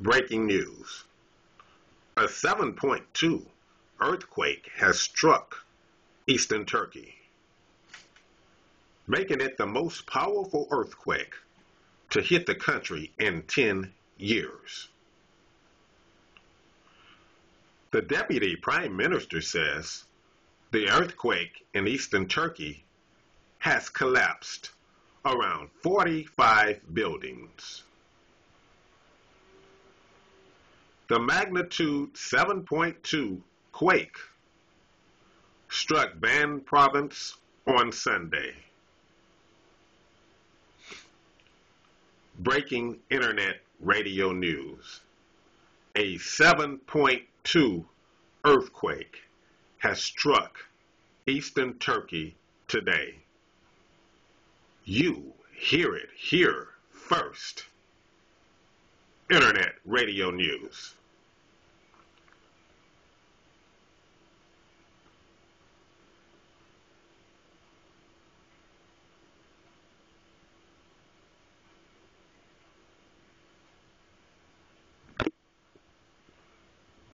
Breaking news. A 7.2 earthquake has struck eastern Turkey, making it the most powerful earthquake to hit the country in 10 years. The Deputy Prime Minister says the earthquake in eastern Turkey has collapsed around 45 buildings. The magnitude 7.2 quake struck Van province on Sunday. Breaking internet radio news. A 7.2 earthquake has struck eastern Turkey today. You hear it here first. Internet radio news.